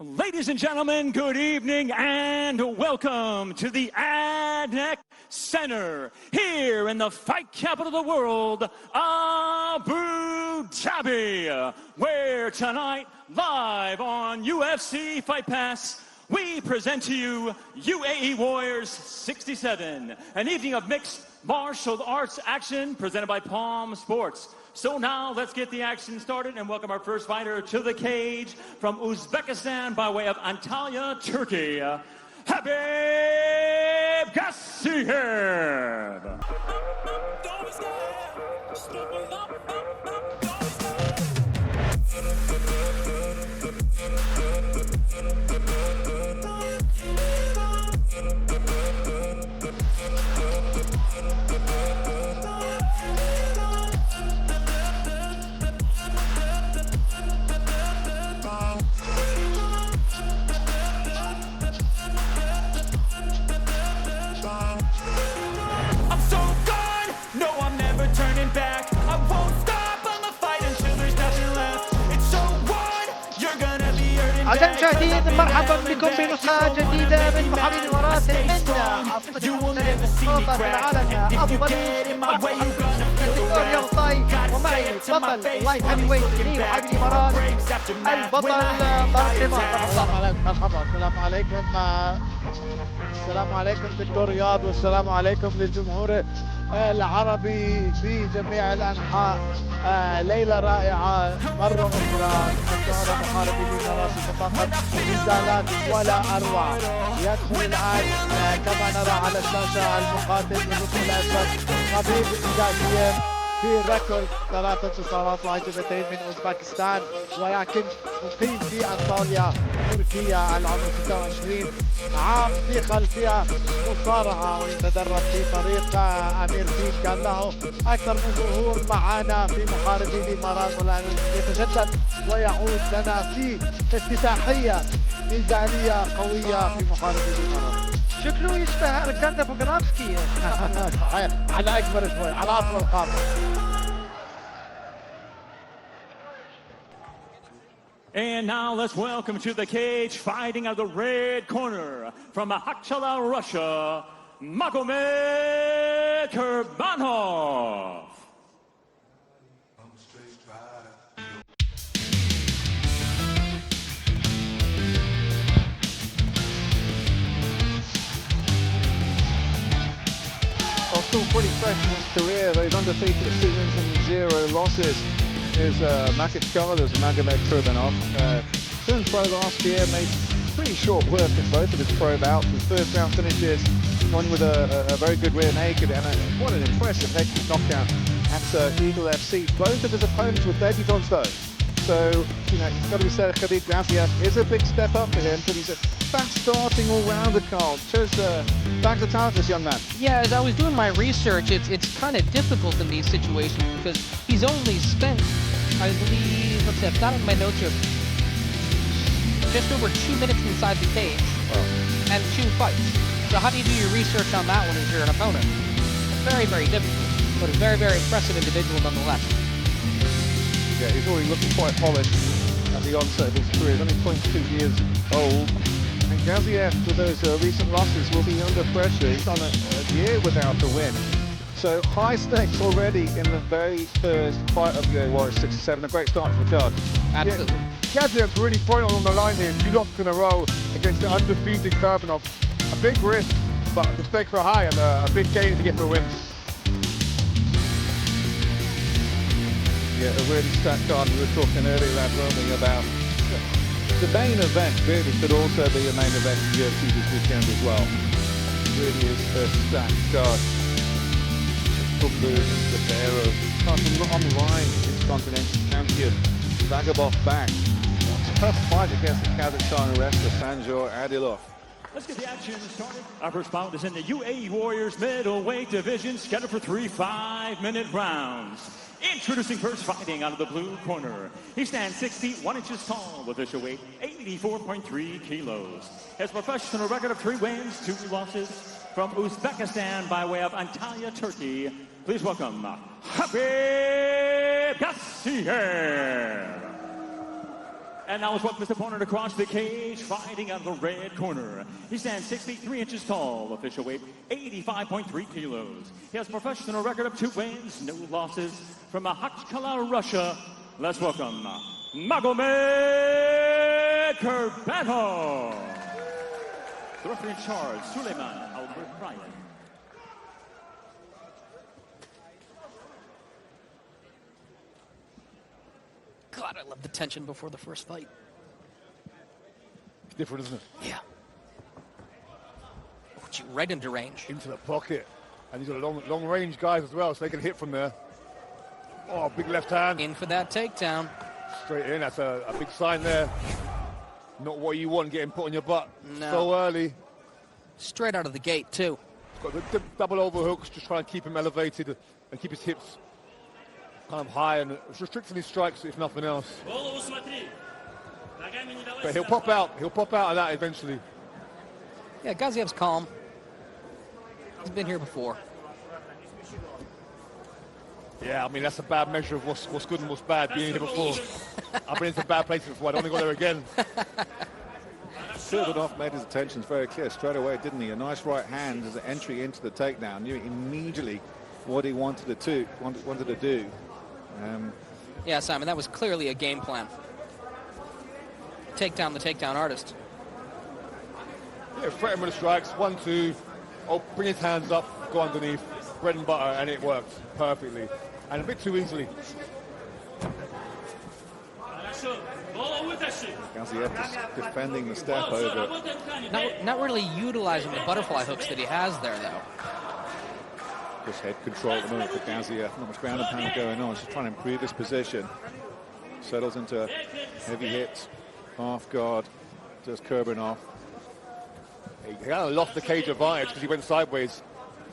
Ladies and gentlemen, good evening and welcome to the ADNEC Center here in the fight capital of the world, Abu Dhabi, where tonight, live on UFC Fight Pass, we present to you UAE Warriors 67, an evening of mixed martial arts action presented by Palm Sports. So now let's get the action started and welcome our first fighter to the cage from Uzbekistan by way of Antalya, Turkey, Khabib Gaziev. أعزائي المشاهدين مرحبا بكم بنسخة جديدة من محاولة وراث من أفضل في العالم أبو ظبي الدكتور يغطي ومعي بطل لايت هيفي ويت كبير وحبيب الإمارات البطل مرحبا. السلام عليكم دكتور رياض، والسلام عليكم للجمهور العربي في جميع الأنحاء. ليلة رائعة مرة أخرى، نشاهد محاربين راسي فقط نزالات ولا أروع. يدخل الآن كما نرى على الشاشة المقاتل بالركن الأسود خبيب غازييف في ركض 3 انتصارات وهزيمتين من أوزبكستان، ولكن مقيم في أنطاليا تركيا. العمر 26 عام، في خلفية مصارعة ويتدرب في طريق أمير فيك. كان له أكثر من ظهور معنا في محاربي الإمارات، والآن يتجدد ويعود لنا في افتتاحية ميزانية قوية في محاربي الإمارات. شكله يشبه ألكسندر بوغرافسكي. على أكبر شوي، على أطول القامة. And now let's welcome to the cage, fighting out of the red corner from Makhachkala, Russia, Magomed Kurbanov. Still pretty fresh in his career. He's undefeated at 2 wins and 0 losses. Is Makhachkala, there's Magomed Kurbanov. Turned pro last year, made pretty short work in both of his pro bouts. His first round finishes, one with a very good rear naked and what an impressive head kick knockout at Eagle FC. Both of his opponents were debutantes though. So, you know, it's got to be said, Khabib Gaziev is a big step up for him, but he's a fast starting all-rounder, Carl. Just bags of talent, this young man. Yeah, as I was doing my research, it's kind of difficult in these situations because he's only spent, I believe, let's see, I've got it in my notes here, just over 2 minutes inside the cage and 2 fights. So how do you do your research on that one as you're an opponent? Very, very difficult, but a very, very impressive individual nonetheless. Yeah, he's already looking quite polished at the onset of his career. He's only 22 years old. And Gaziev, with those recent losses, will be under pressure. He's on a year without a win. So high stakes already in the very first fight of the Warriors 67. A great start to the card. Absolutely. Yeah, Gaziev's really putting on the line here. 2 losses in a row against the undefeated Kurbanov. A big risk, but the stakes are high and a big gain to get the win. Yeah, a really stacked card. We were talking earlier about the main event really could also be a main event for UFC this weekend as well. It really is a stacked card. The pair of on the line, Intercontinental Champion Vagabov back. Tough fight against the Kazakhstan wrestler Sanjor Adilov. Let's get the action started. Our first bout is in the UAE Warriors middleweight division, scheduled for 3 5-minute rounds. Introducing first, fighting out of the blue corner. He stands 6 feet 1 inches tall with official weight 84.3 kilos. Has a professional record of 3 wins, 2 losses. From Uzbekistan by way of Antalya, Turkey, please welcome Khabib Gaziev. And now let's welcome his opponent across the cage, fighting out of the red corner. He stands 6 feet 3 inches tall, official weight 85.3 kilos. He has a professional record of 2 wins, no losses. From Makhachkala, Russia, let's welcome Magomed Kurbanov. The referee in charge, Suleiman Albert-Ryan. God, I love the tension before the first fight. It's different, isn't it? Yeah. Put you right into range. Into the pocket. And these are long range guys as well, so they can hit from there. Oh, big left hand. In for that takedown. Straight in, that's a big sign there. Not what you want, getting put on your butt No. so early. Straight out of the gate, too. He's got the double overhooks, just trying to keep him elevated and keep his hips kind of high and restricting his strikes, if nothing else. But he'll pop out of that eventually. Yeah, Gaziev's calm. He's been here before. Yeah, I mean, that's a bad measure of what's good and what's bad, being here before. I've been in some bad places before, I don't want to go there again. Kurbanov made his intentions very clear straight away, didn't he? A nice right hand as an entry into the takedown. Knew immediately what he wanted to do. Yeah, Simon, that was clearly a game plan. Take down the takedown artist. Yeah, threaten with the strikes, 1, 2. Oh, bring his hands up, go underneath, bread and butter, and it worked perfectly. And a bit too easily. Gaziev just defending the step over. Not really utilizing the butterfly hooks that he has there, though. Just head control at the moment for Gaziev. Not much ground and pound going on. Just trying to improve his position. Settles into heavy hits. Half guard. Does Kurbanov. He kind of lost the cage advantage because he went sideways.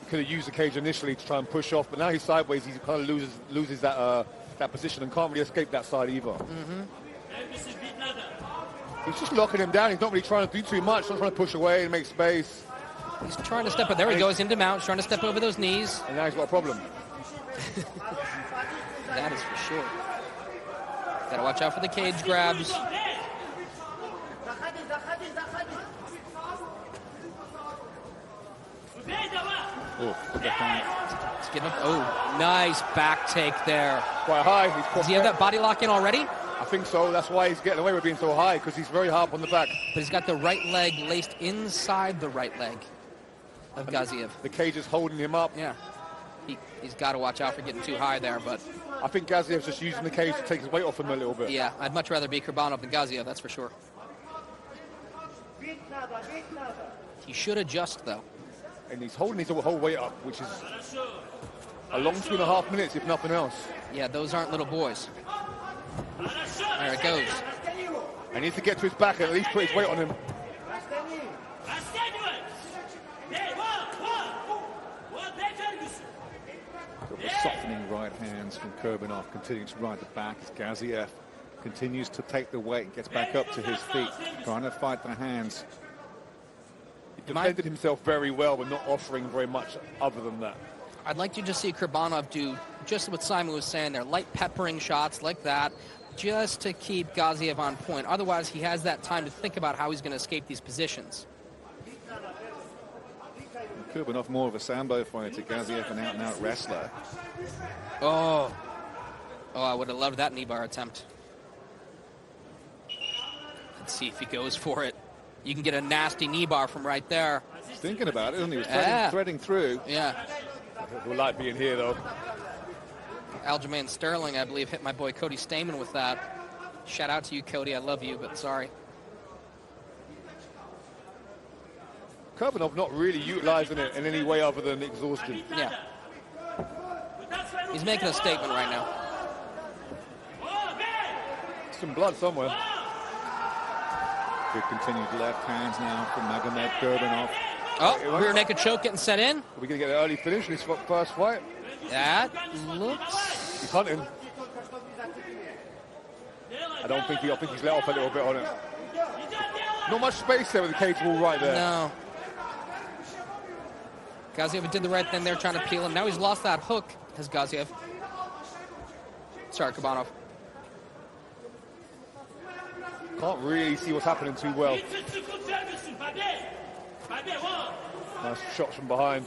He could have used the cage initially to try and push off, but now he's sideways. He kind of loses that position and can't really escape that side either. He's just locking him down. He's not really trying to do too much. He's not trying to push away and make space. He's trying to step up. There he goes into mount, trying to step over those knees. And now he's got a problem. That is for sure. Gotta watch out for the cage grabs. Oh, good backhand. Let's get him. Oh, nice back take there. Quite high. Does he have that body lock in already? I think so. That's why he's getting away with being so high, because he's very hard on the back. But he's got the right leg laced inside the right leg of Gaziev. The cage is holding him up. Yeah. He's got to watch out for getting too high there, but... I think Gaziev's just using the cage to take his weight off him a little bit. Yeah, I'd much rather be Kurbanov than Gaziev, that's for sure. He should adjust, though. And he's holding his whole weight up, which is a long 2.5 minutes, if nothing else. Yeah, those aren't little boys. There it goes. I need to get to his back and at least put his weight on him. The softening right hands from Kurbanov, continuing to ride the back as Gaziev continues to take the weight and gets back up to his feet, trying to fight the hands. He defended himself very well, but not offering very much other than that. I'd like to just see Kurbanov do just what Simon was saying there, light peppering shots like that, just to keep Gaziev on point. Otherwise, he has that time to think about how he's going to escape these positions. Kurbanov more of a sambo fighter, Gaziev an out-and-out wrestler. Oh, I would have loved that knee bar attempt. Let's see if he goes for it. You can get a nasty knee bar from right there. He's thinking about it, isn't he? He was threading through. Yeah. We'll like being here, though. Aljamain Sterling, I believe, hit my boy Cody Stamen with that. Shout out to you, Cody. I love you, but sorry. Kurbanov not really utilizing it in any way other than exhaustion. Yeah. He's making a statement right now. Some blood somewhere. Good continued left hands now from Magomed Kurbanov. Oh, rear naked choke getting set in. Are we going to get an early finish in this first fight? That looks... He's hunting. I think he's let off a little bit on it. Not much space there with the cage wall right there. No. Gaziev did the right thing there, trying to peel him. Now he's lost that hook, has Gaziev. Sorry, Kurbanov. Can't really see what's happening too well. Nice shots from behind.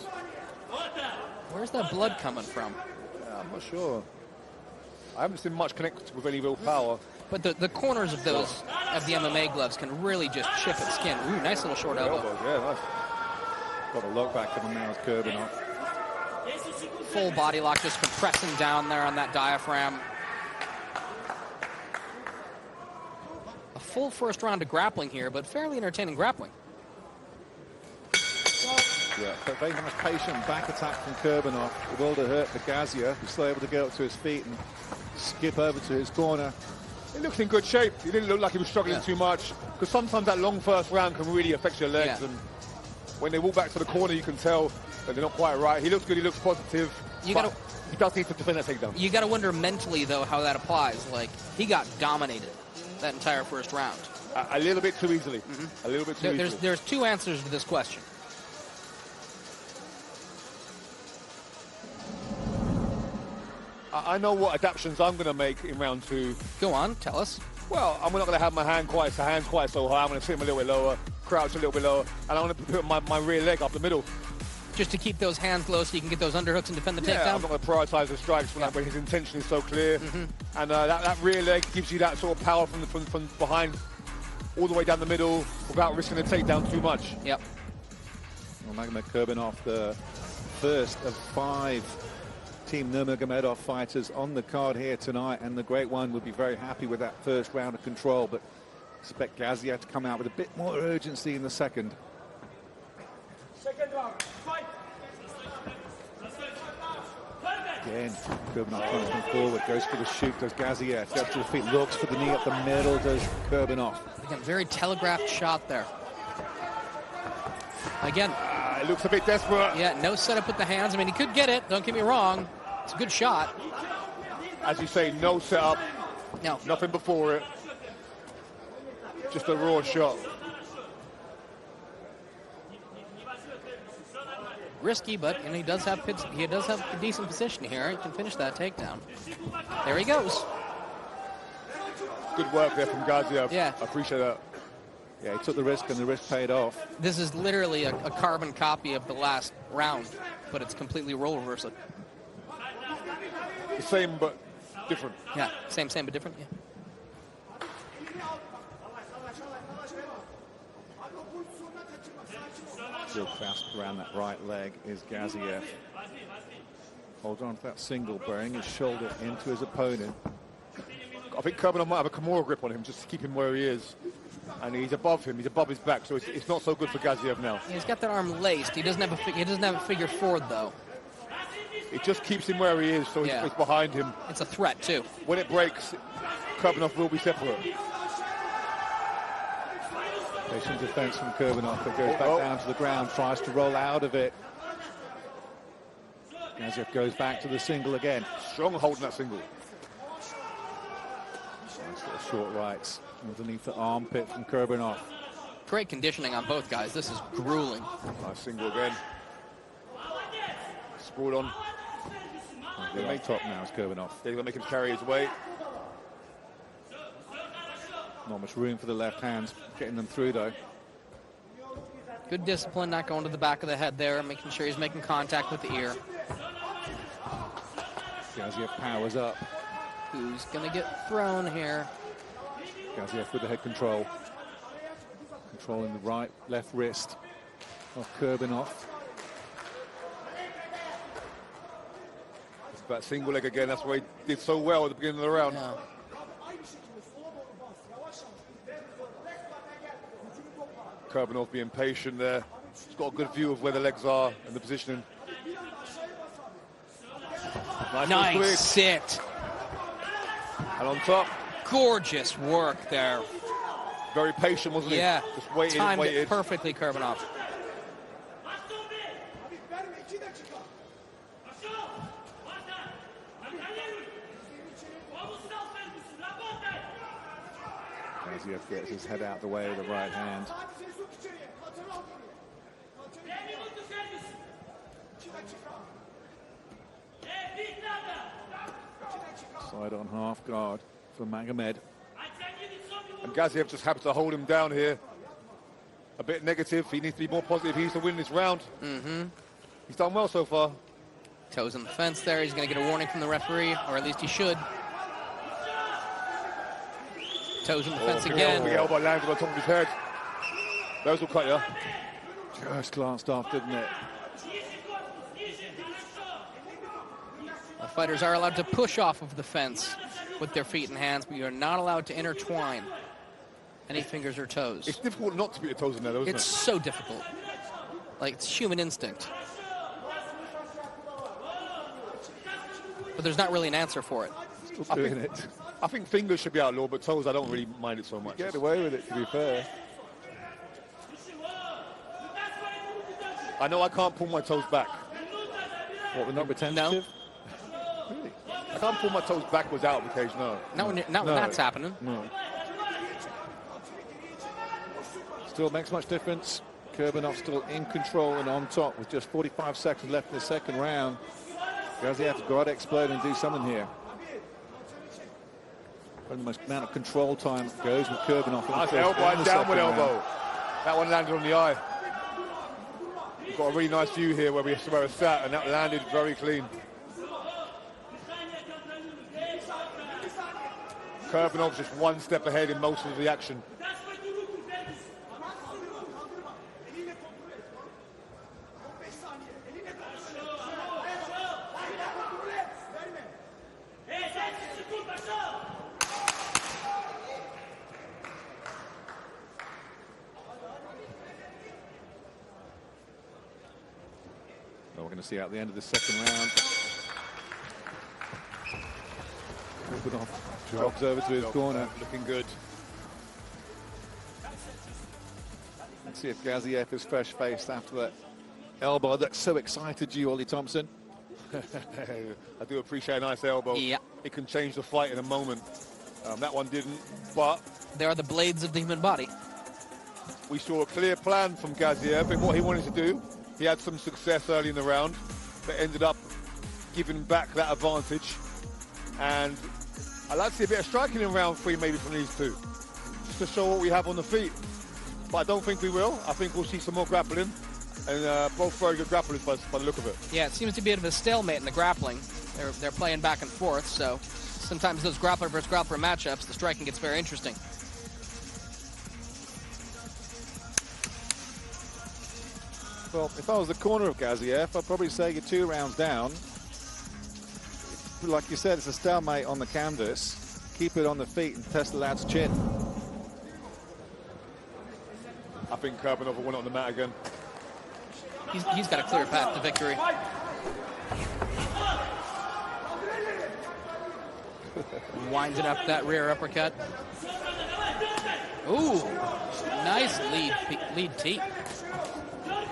Where's that blood coming from? Yeah, I'm not sure. I haven't seen much connect with any real power. But the corners of those, of the MMA gloves can really just chip at skin. Ooh, nice little short elbow. Yeah, nice. Got a lock back coming now with Kurbanov. Full body lock, just compressing down there on that diaphragm. A full first round of grappling here, but fairly entertaining grappling. Yeah, but very nice patient back attack from Kurbanov with all the hurt for Gaziev, who's still able to get up to his feet and skip over to his corner. He looked in good shape. He didn't look like he was struggling too much, because sometimes that long first round can really affect your legs. And when they walk back to the corner, you can tell that they're not quite right. He looks good. He looks positive. He does need to defend that takedown. You got to wonder mentally, though, how that applies. Like, he got dominated that entire first round. A little bit too easily. A little bit too easily. There's two answers to this question. I know what adaptations I'm going to make in round 2. Go on, tell us. Well, I'm not going to have my hands quite so high. I'm going to sit them a little bit lower, crouch a little bit lower, and I'm going to put my rear leg up the middle. Just to keep those hands low so you can get those underhooks and defend the takedown? I'm not going to prioritize the strikes when his intention is so clear. And that rear leg gives you that sort of power from behind all the way down the middle without risking the takedown too much. Yep. Well, Magomed Kurbanov, the first of 5 Team Nurmagomedov fighters on the card here tonight, and the Great One would be very happy with that first round of control, but expect Gaziev to come out with a bit more urgency in the second. Again, Kurbanov coming forward, goes for the shoot, does Gaziev, gets to the feet, looks for the knee up the middle, does Kurbanov. Again, very telegraphed shot there. Again, it looks a bit desperate. Yeah, no setup with the hands. I mean, he could get it, don't get me wrong. It's a good shot. As you say, no setup. No. Nothing before it. Just a raw shot. Risky, but he does have a decent position here. He can finish that takedown. There he goes. Good work there from Gaziev. Yeah. I appreciate that. Yeah, he took the risk, and the risk paid off. This is literally a carbon copy of the last round, but it's completely role reversal. The same, but different. Yeah, same, but different, yeah. Real fast around that right leg is Gaziev. Holds on to that single, burying his shoulder into his opponent. I think Kurbanov might have a Kimura grip on him just to keep him where he is. And he's above him, he's above his back, so it's not so good for Gaziev now. He's got that arm laced. He doesn't have a figure forward, though. It just keeps him where he is, so it's behind him. It's a threat, too. When it breaks, Kurbanov will be separate. Patient defense from Kurbanov, but goes back down to the ground, tries to roll out of it. Gaziev goes back to the single again. Strong hold in that single. Nice little short rights underneath the armpit from Kurbanov. Great conditioning on both guys. This is grueling. Nice single again. Sprawled on. They're on top now is Kurbanov. They're going to make him carry his weight. Not much room for the left hand, getting them through though. Good discipline, not going to the back of the head there, making sure he's making contact with the ear. Gaziev powers up. Who's going to get thrown here? Gaziev with the head control. Controlling the right, left wrist of Kurbanov. It's that single leg again, that's why he did so well at the beginning of the round. Yeah. Kurbanov being patient there. He's got a good view of where the legs are and the positioning. Nice sit. And on top. Gorgeous work there. Very patient, wasn't he? Yeah. Just waited and Timed waited. it perfectly, Kurbanov. Gaziev gets his head out the way with the right hand. Side on half guard for Magomed. And Gaziev just happens to hold him down here. A bit negative. He needs to be more positive. He needs to win this round. He's done well so far. Toes on the fence there. He's going to get a warning from the referee, or at least he should. Toes on the fence again. Big elbow landed on top of his head. Those will cut you. Just glanced off, didn't it? The fighters are allowed to push off of the fence with their feet and hands, but you're not allowed to intertwine any fingers or toes. It's difficult not to put your toes in there, though, isn't it? It's so difficult. Like, it's human instinct. But there's not really an answer for it. Still doing it. I think fingers should be outlawed, but toes, I don't really mind it so much. Get away with it, to be fair. I know I can't pull my toes back. What, we're not retentive? Really? I can't pull my toes backwards out of the cage, no. Not when that's happening. No. Still makes much difference. Kurbanov still in control and on top with just 45 seconds left in the second round. Gaziev's got to explode and do something here. Probably the most amount of control time goes with Kurbanov. Nice elbow and downward elbow. That one landed on the eye. We've got a really nice view here where we're sat, and that landed very clean. Kurbanov's just one step ahead in most of the action. We're going to see out the end of the second round. Kurbanov drops over to his corner. Looking good. Let's see if Gaziev is fresh-faced after that elbow that so excited you, Ollie Thompson. I do appreciate a nice elbow. Yeah. It can change the fight in a moment. That one didn't, but... They are the blades of the human body. We saw a clear plan from Gaziev in what he wanted to do. He had some success early in the round, but ended up giving back that advantage. And I'd like to see a bit of striking in round 3 maybe from these two, just to show what we have on the feet. But I don't think we will. I think we'll see some more grappling, and both very good grapplers by the look of it. Yeah, it seems to be a bit of a stalemate in the grappling. They're playing back and forth, so sometimes those grappler versus grappler matchups, the striking gets very interesting. Well, if I was the corner of Gaziev, I'd probably say you're 2 rounds down. Like you said, it's a stalemate on the canvas. Keep it on the feet and test the lad's chin. I think Kurbanov will win on the mat again. He's got a clear path to victory. Winding up that rear uppercut. Ooh, nice lead teep.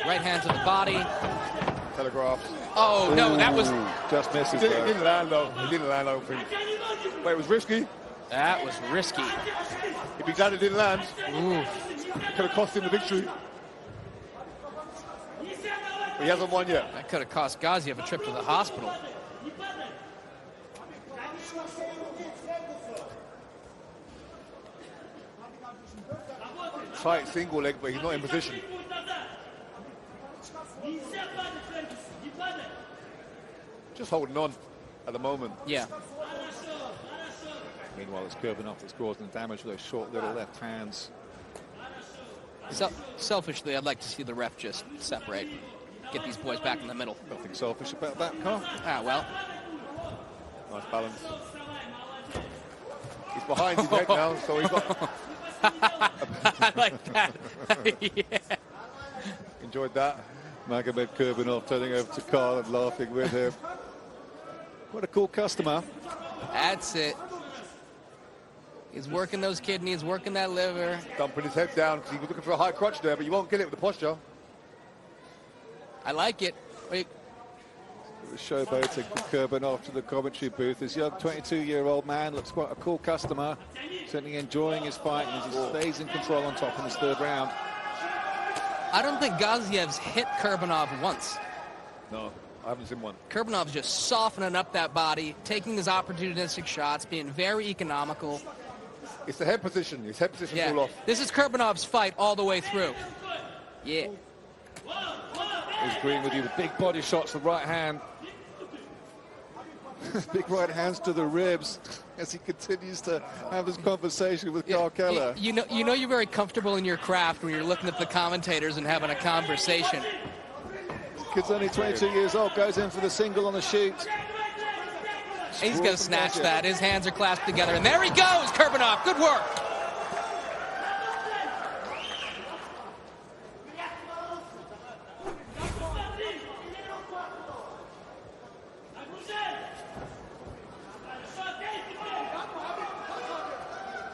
Right hand to the body. Telegraph. Oh, no, that was... Just misses. It didn't land, though. It didn't land, I don't think. But it was risky. That was risky. If he's glad it didn't land, Ooh. it could have cost him the victory. But he hasn't won yet. That could have cost Gaziev a trip to the hospital. Tight single leg, but he's not in position. Just holding on at the moment. Yeah. Meanwhile, it's Kurbanov that's causing damage with those short little left hands. Selfishly, I'd like to see the ref just separate. Get these boys back in the middle. Nothing selfish about that, Carl. Ah, well. Nice balance. He's behind his head now, so he's got... I like that. Yeah. Enjoyed that. Magomed Kurbanov turning over to Carl and laughing with him. What a cool customer. That's it. He's working those kidneys, working that liver. Dumping his head down because he was looking for a high crotch there, but you won't get it with the posture. I like it. Wait. Showboating Kurbanov to the commentary booth. This young 22-year-old man looks quite a cool customer. Certainly enjoying his fight and he stays in control on top in this 3rd round. I don't think Gaziev's hit Kurbanov once. No, I haven't seen one. Kurbanov's just softening up that body, taking his opportunistic shots, being very economical. It's the head position. His head position fall off. This is Kurbanov's fight all the way through. Yeah. He's agreeing with you with big body shots, the right hand. Big right hands to the ribs as he continues to have this conversation with Carl Keller. You know you're very comfortable in your craft when you're looking at the commentators and having a conversation. Kid's only 22 years old, goes in for the single on the shoot. He's going to snatch that. His hands are clasped together. And there he goes, Kurbanov. Good work.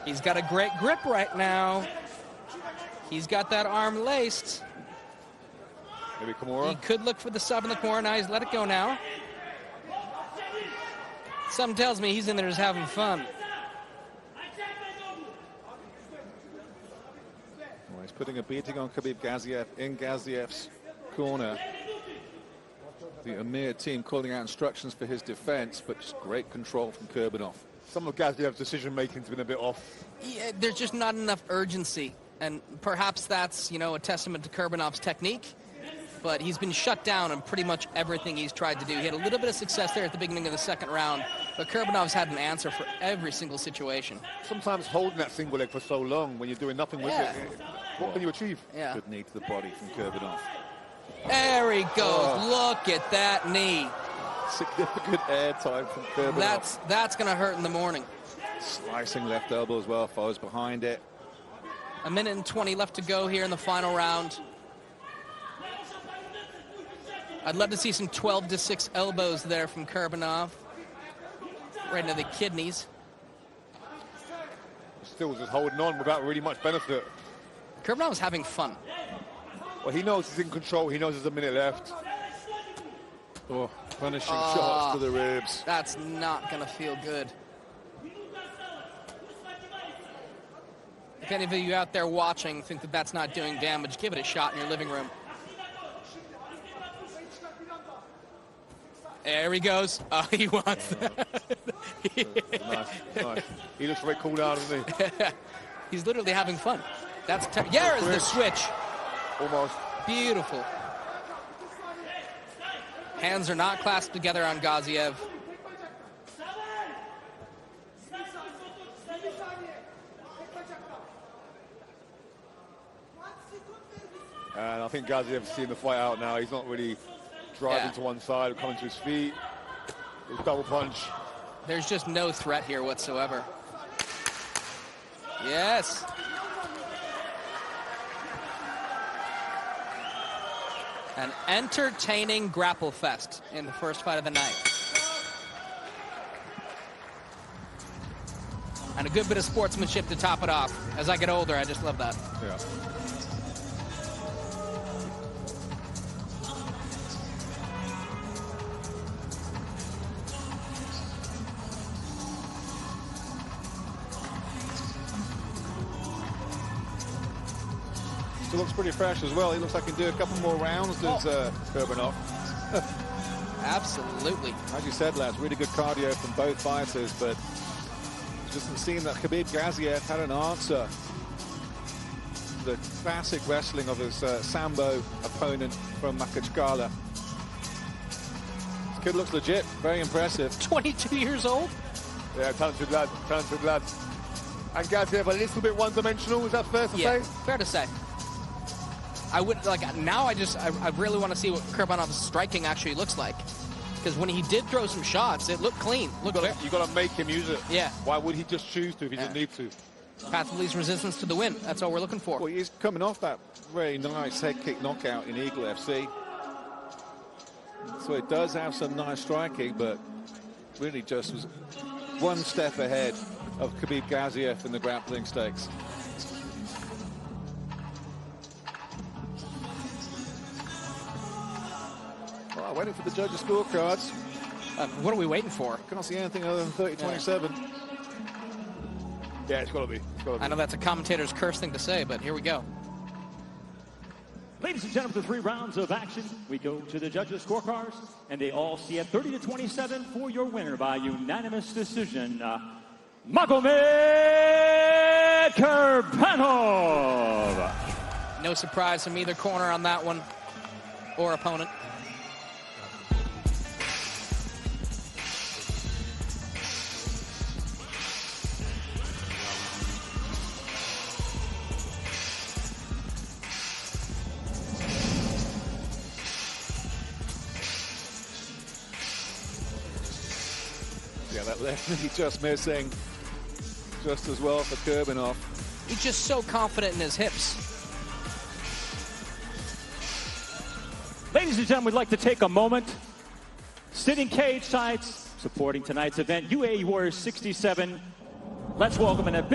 He's got a great grip right now. He's got that arm laced. Maybe Kimura. He could look for the sub in the corner. Now he's let it go now. Something tells me he's in there just having fun. Well, he's putting a beating on Khabib Gaziev in Gaziev's corner. The Amir team calling out instructions for his defense, but just great control from Kurbanov. Some of Gaziev's decision-making has been a bit off. Yeah, there's just not enough urgency. And perhaps that's, you know, a testament to Kurbanov's technique. But he's been shut down on pretty much everything he's tried to do. He had a little bit of success there at the beginning of the second round, but Kurbanov's had an answer for every single situation. Sometimes holding that single leg for so long when you're doing nothing with it, what can you achieve? Yeah. Good knee to the body from Kurbanov. There he goes. Look at that knee. Significant air time from Kurbanov. That's going to hurt in the morning. Slicing left elbow as well, follows behind it. 1 minute and 20 left to go here in the final round. I'd love to see some 12-6 elbows there from Kurbanov. Right into the kidneys. Still just holding on without really much benefit. Kurbanov's having fun. Well, he knows he's in control. He knows there's a minute left. Oh, punishing shots to the ribs. That's not going to feel good. If any of you out there watching think that that's not doing damage, give it a shot in your living room. There he goes. Oh, he wants that. Nice. He looks very cool down, doesn't he? He's literally having fun. That's there's the switch. Almost. Beautiful. Hands are not clasped together on Gaziev. And I think Gaziev's seen the fight out now. He's not really driving to one side, coming to his feet. His double punch. There's just no threat here whatsoever. Yes. An entertaining grapple fest in the first fight of the night. And a good bit of sportsmanship to top it off. As I get older, I just love that. Yeah. Still looks pretty fresh as well. He looks like he can do a couple more rounds, does Kurbanov. Absolutely. As you said, lads, really good cardio from both fighters, but it doesn't seem that Khabib Gaziev had an answer. The classic wrestling of his Sambo opponent from Makachkala. This kid looks legit, very impressive. 22 years old? Yeah, talented lad, talented lad. And Gaziev a little bit one-dimensional, is that fair to say? Fair to say. I would like now. I really want to see what Kurbanov's striking actually looks like, because when he did throw some shots, it looked clean. You got to make him use it. Yeah. Why would he just choose to if he didn't need to? Path of least resistance to the win. That's all we're looking for. Well, he's coming off that very nice head kick knockout in Eagle FC, so it does have some nice striking, but really just was one step ahead of Khabib Gaziev in the grappling stakes. Well, waiting for the judges' scorecards. What are we waiting for? Can't see anything other than 30-27. Yeah, it's got to be. I know that's a commentator's curse thing to say, but here we go. Ladies and gentlemen, the 3 rounds of action, we go to the judges' scorecards, and they all see at 30-27 for your winner by unanimous decision. Magomed Kurbanov. No surprise from either corner on that one, or opponent. Yeah, that left knee just missing. Just as well for Kurbanov. He's just so confident in his hips. Ladies and gentlemen, we'd like to take a moment. Sitting cage sides, supporting tonight's event, UAE Warriors 67. Let's welcome in a big